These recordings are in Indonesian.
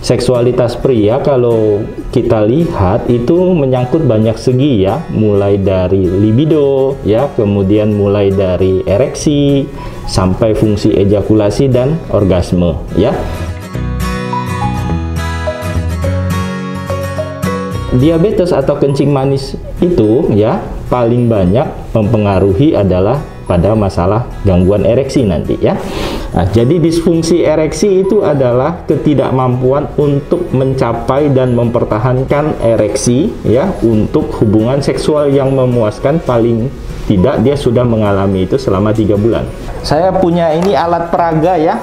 Seksualitas pria kalau kita lihat itu menyangkut banyak segi ya, mulai dari libido ya, kemudian mulai dari ereksi sampai fungsi ejakulasi dan orgasme ya. Diabetes atau kencing manis itu ya paling banyak mempengaruhi adalah pada masalah gangguan ereksi nanti ya. Nah, jadi disfungsi ereksi itu adalah ketidakmampuan untuk mencapai dan mempertahankan ereksi ya untuk hubungan seksual yang memuaskan, paling tidak dia sudah mengalami itu selama 3 bulan. Saya punya ini alat peraga ya.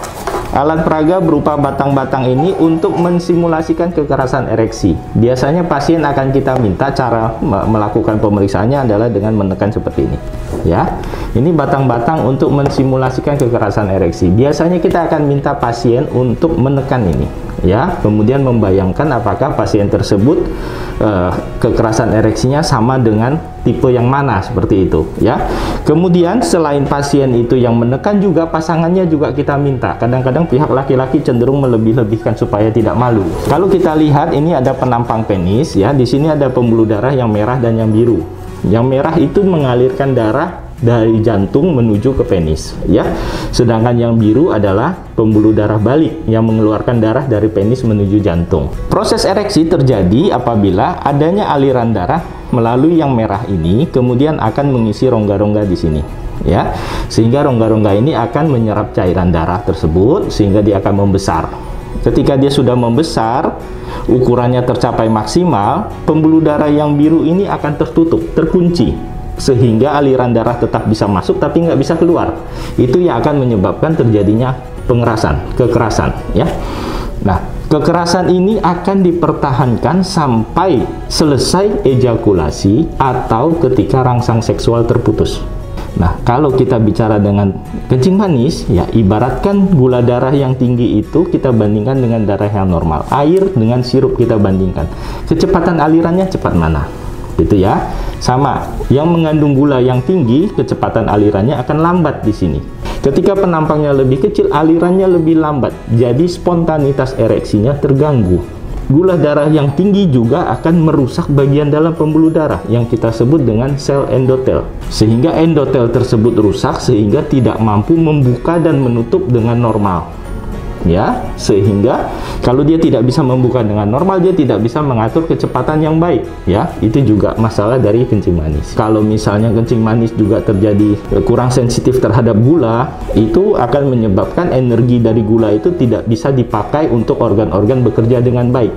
Alat peraga berupa batang-batang ini untuk mensimulasikan kekerasan ereksi. Biasanya pasien akan kita minta cara melakukan pemeriksaannya adalah dengan menekan seperti ini. Ya, ini batang-batang untuk mensimulasikan kekerasan ereksi. Biasanya kita akan minta pasien untuk menekan ini. Ya, kemudian membayangkan apakah pasien tersebut kekerasan ereksinya sama dengan tipe yang mana, seperti itu ya. Kemudian selain pasien itu yang menekan, juga pasangannya juga kita minta. Kadang-kadang pihak laki-laki cenderung melebih-lebihkan supaya tidak malu. Kalau kita lihat ini ada penampang penis ya, di sini ada pembuluh darah yang merah dan yang biru. Yang merah itu mengalirkan darah dari jantung menuju ke penis ya, sedangkan yang biru adalah pembuluh darah balik yang mengeluarkan darah dari penis menuju jantung. Proses ereksi terjadi apabila adanya aliran darah melalui yang merah ini kemudian akan mengisi rongga-rongga di sini ya, sehingga rongga-rongga ini akan menyerap cairan darah tersebut sehingga dia akan membesar. Ketika dia sudah membesar, ukurannya tercapai maksimal, pembuluh darah yang biru ini akan tertutup, terkunci, sehingga aliran darah tetap bisa masuk tapi nggak bisa keluar. Itu yang akan menyebabkan terjadinya kekerasan ya. Nah, kekerasan ini akan dipertahankan sampai selesai ejakulasi atau ketika rangsang seksual terputus. Nah, kalau kita bicara dengan kencing manis ya, ibaratkan gula darah yang tinggi itu kita bandingkan dengan darah yang normal. Air dengan sirup kita bandingkan. Kecepatan alirannya cepat mana? Gitu ya. Sama, yang mengandung gula yang tinggi, kecepatan alirannya akan lambat di sini. Ketika penampangnya lebih kecil, alirannya lebih lambat. Jadi spontanitas ereksinya terganggu. Gula darah yang tinggi juga akan merusak bagian dalam pembuluh darah yang kita sebut dengan sel endotel. Sehingga endotel tersebut rusak sehingga tidak mampu membuka dan menutup dengan normal. Ya, sehingga kalau dia tidak bisa membuka dengan normal, dia tidak bisa mengatur kecepatan yang baik ya. Itu juga masalah dari kencing manis. Kalau misalnya kencing manis juga terjadi kurang sensitif terhadap gula, itu akan menyebabkan energi dari gula itu tidak bisa dipakai untuk organ-organ bekerja dengan baik.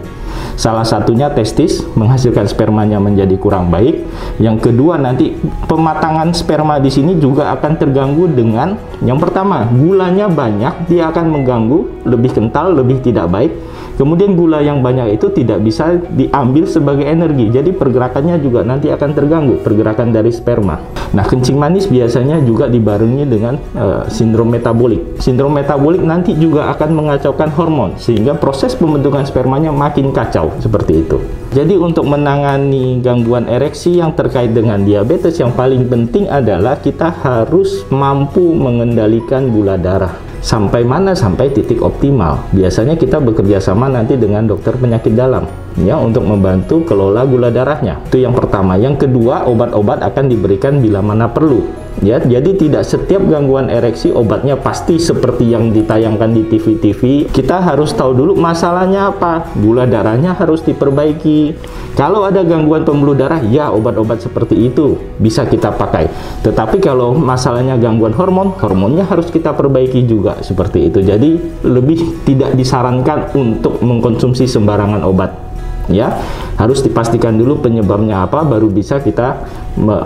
Salah satunya testis, menghasilkan spermanya menjadi kurang baik. Yang kedua, nanti pematangan sperma di sini juga akan terganggu dengan yang pertama, gulanya banyak, dia akan mengganggu, lebih kental, lebih tidak baik. Kemudian gula yang banyak itu tidak bisa diambil sebagai energi, jadi pergerakannya juga nanti akan terganggu, pergerakan dari sperma. Nah, kencing manis biasanya juga dibarengi dengan sindrom metabolik. Sindrom metabolik nanti juga akan mengacaukan hormon, sehingga proses pembentukan spermanya makin kacau, seperti itu. Jadi untuk menangani gangguan ereksi yang terkait dengan diabetes, yang paling penting adalah kita harus mampu mengendalikan gula darah. Sampai mana? Sampai titik optimal. Biasanya kita bekerja sama nanti dengan dokter penyakit dalam ya, untuk membantu kelola gula darahnya. Itu yang pertama. Yang kedua, obat-obat akan diberikan bila mana perlu ya. Jadi tidak setiap gangguan ereksi obatnya pasti seperti yang ditayangkan di TV-TV. Kita harus tahu dulu masalahnya apa, gula darahnya harus diperbaiki. Kalau ada gangguan pembuluh darah, ya obat-obat seperti itu bisa kita pakai. Tetapi kalau masalahnya gangguan hormon, hormonnya harus kita perbaiki juga, seperti itu. Jadi lebih tidak disarankan untuk mengkonsumsi sembarangan obat ya. Harus dipastikan dulu penyebabnya apa, baru bisa kita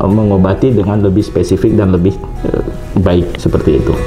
mengobati dengan lebih spesifik dan lebih baik, seperti itu.